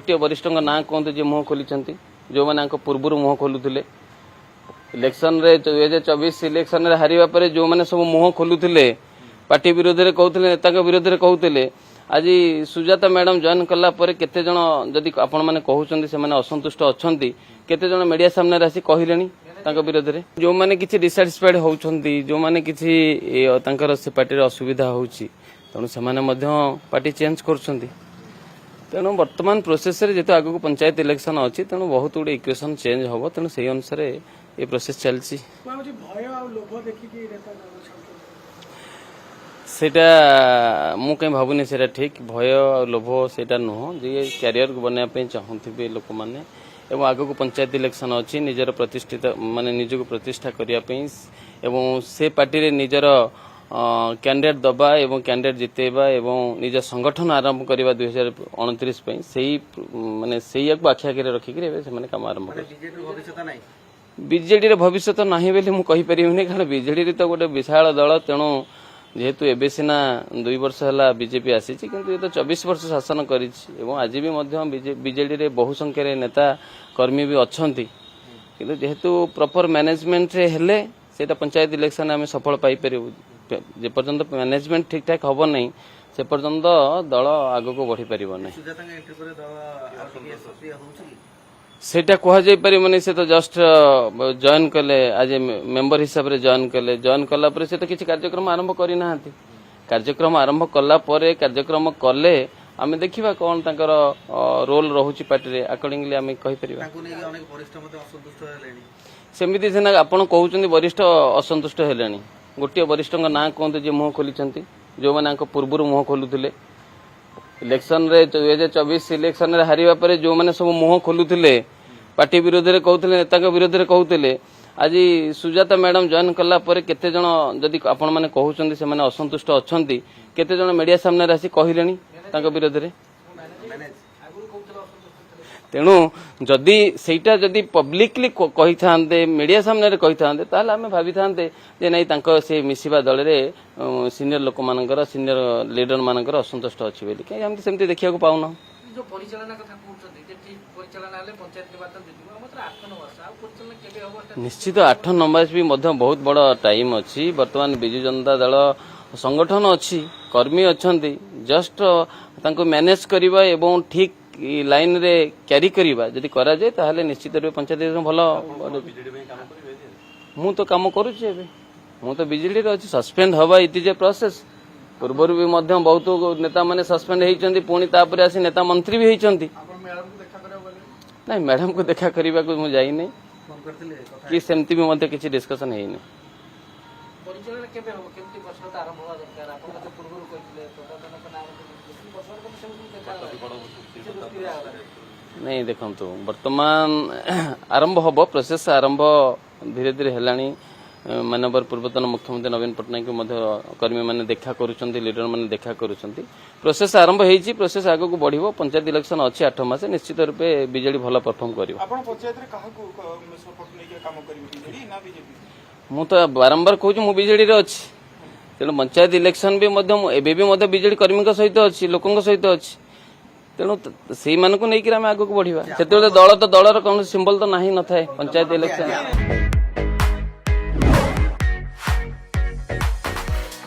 गोटे वरिष्ठ ना कहते जे मुह खोली जो मैंने पूर्व मुह खोलुले इलेक्शन रे 2024 इलेक्शन रे हारिबा परे जो मैंने सब मुह खोलुले पार्टी विरोध में कहते नेता विरोध में कहते आज सुजाता मैडम जॉइन कला परे केते जन जदि आपण माने कहउचंदी से माने असंतुष्ट अछंती केते जन मीडिया सामने रासी कहिलेनी तांका विरोध रे जो माने किछि डिसैटिस्फाइड होउचंदी जो माने किछि तांकर से पार्टी रे असुविधा होउची तणु से माने मध्य पार्टी चेंज करछंती तेणु वर्तमान प्रोसेस रे जेतो आगु पंचायत इलेक्शन अछि तेणु बहुत गुडे इक्वेशन चेंज होबो तेणु सेही अनुसार ए प्रोसेस चलछि भय आ लोभ देखि कि सेटा मु कहीं भावुनी सेटा ठीक भय लोभ सेटा नुह जे कैरियर बनया पे चाहूथिबे लोक माने एवं आगो पंचायत इलेक्शन अच्छी निजर प्रतिष्ठित माने निजको प्रतिष्ठा करिया पे एवं से पार्टी रे निजर कैंडिडेट दबा एवं कैंडिडेट जितेबा एवं निज संगठन आरंभ करबा 2029 पे सेही माने सेही को आखिया करे रखि करे से माने काम आरंभ कर बीजेडी रे भविष्य नाही बेले मु कहि परिबिनी कारण बीजेडी रे तो गोटे विशाल दल तेणु जेहेतु एबे सिना 2 वर्ष है बीजेपी आसी किंतु ये तो 24 वर्ष शासन करी आज भी बीजेडी रे बहु संख्यार नेता कर्मी भी अच्छी किंतु जेहेतु प्रॉपर मैनेजमेंट रे हेले सेटा पंचायत इलेक्शन आम सफल पाई परिबु जे पर्यंत मैनेजमेंट ठीक ठाक हबो नहीं से पर्यंत दल आगो को बढ़ी परिबो नहीं सेटा कह जाई परिबनी से तो जस्ट जॉइन कले आज मेंबर हिसाब रे जॉइन कला परे से तो किछि कार्यक्रम आरंभ करि नाहंती कार्यक्रम आरंभ कला परे कार्यक्रम कले आमे देखिबा कोन तांकर रोल रहूची पार्टी रे अकॉर्डिंगली आमे कहि परिबा सेमिति सेना आपण कहउचंदी वरिष्ठ असंतुष्ट हेलेनी गोटे वरिष्ठ ना कहते जे मुह खोली जो मैंने पूर्व मुह खोलुले इलेक्शन रे 2024 इलेक्शन रे हारिबा परे जो मैंने सब मुह खोलुले पार्टी विरोध में कहते नेता विरोध में कहते आज सुजाता मैडम जॉइन कला परे केते जन जदि आपण माने कहउचंदी से माने असंतुष्ट अछंती केते जन मीडिया सामने रासी कहिलेनी तांका विरोध में तेणु जदि सेटा जदि पब्लिकली कही थांते मीडिया सामने रे कही थांते ताले आमे भाबी थांते जे नै तांको से मिसिबा दल रे सीनियर लोक मानकर सीनियर लीडर मानकर असंतुष्ट अछि बेली के हम सेमति देखिया को पाउना जो परिचालन कथा कहउछथि जे ठीक परिचालन आले पंचायत निर्वाचन जितबो मात्र 8 वर्ष आ परिचालन केबे होबो निश्चित 8 नंबर भी मध्य बहुत बड़ टाइम अछि वर्तमान बिजु जनता दल संगठन अछि कर्मी अछंती जस्ट तांको मैनेज करबा एवं ठीक लाइन रे क्यारी करबा जदि करा जाय ताहले निश्चित रूप पंचायत भलो मु तो काम करूची एबे मु तो बिजेडी रे अछि सस्पेंड हवा इति जे प्रोसेस पूर्व भी मध्य बहुत नेता माने सस्पेंड हेइचंती पुणी तापर आसी नेता मंत्री भी हेइचंती नहीं मैडम को देखा करबा को मु जाई नै कि सेमती भी मध्य किछि डिस्कशन हेइ नै परिचालन केबे हो केमती वर्षता आरंभ होवा दरकार आपण तो पूर्व कहितले प्रशासनक नाम वर्ष को सेमती देखा नहीं देखंतु वर्तमान आरंभ हबो प्रोसेस आरंभ धीरे धीरे हेलानी मानवर पूर्वतन मुख्यमंत्री नवीन पटनायक कर्मी मैंने देखा करुचंती लीडर मैंने देखा करुचंती प्रोसेस आरंभ हेइची प्रोसेस आगो को बढ़िबो पंचायत इलेक्शन अछि 8 मास निश्चित रूपे बीजेडी भला परफॉर्म करिवो आपण पंचायत रे काहा को सपोर्ट नै के काम करिवो बीजेडी ना बीजेपी मु तो बारंबार कहूँ मु बीजेडी रे अछि तेणु पंचायत इलेक्शन भी एबे भी बीजेडी कर्मी सहित अच्छी लोकों सहित अच्छी तेणु से मानक नहीं आम आगे बढ़िया से दल तो दलर कौन सिंबल तो नहीं न था पंचायत इलेक्शन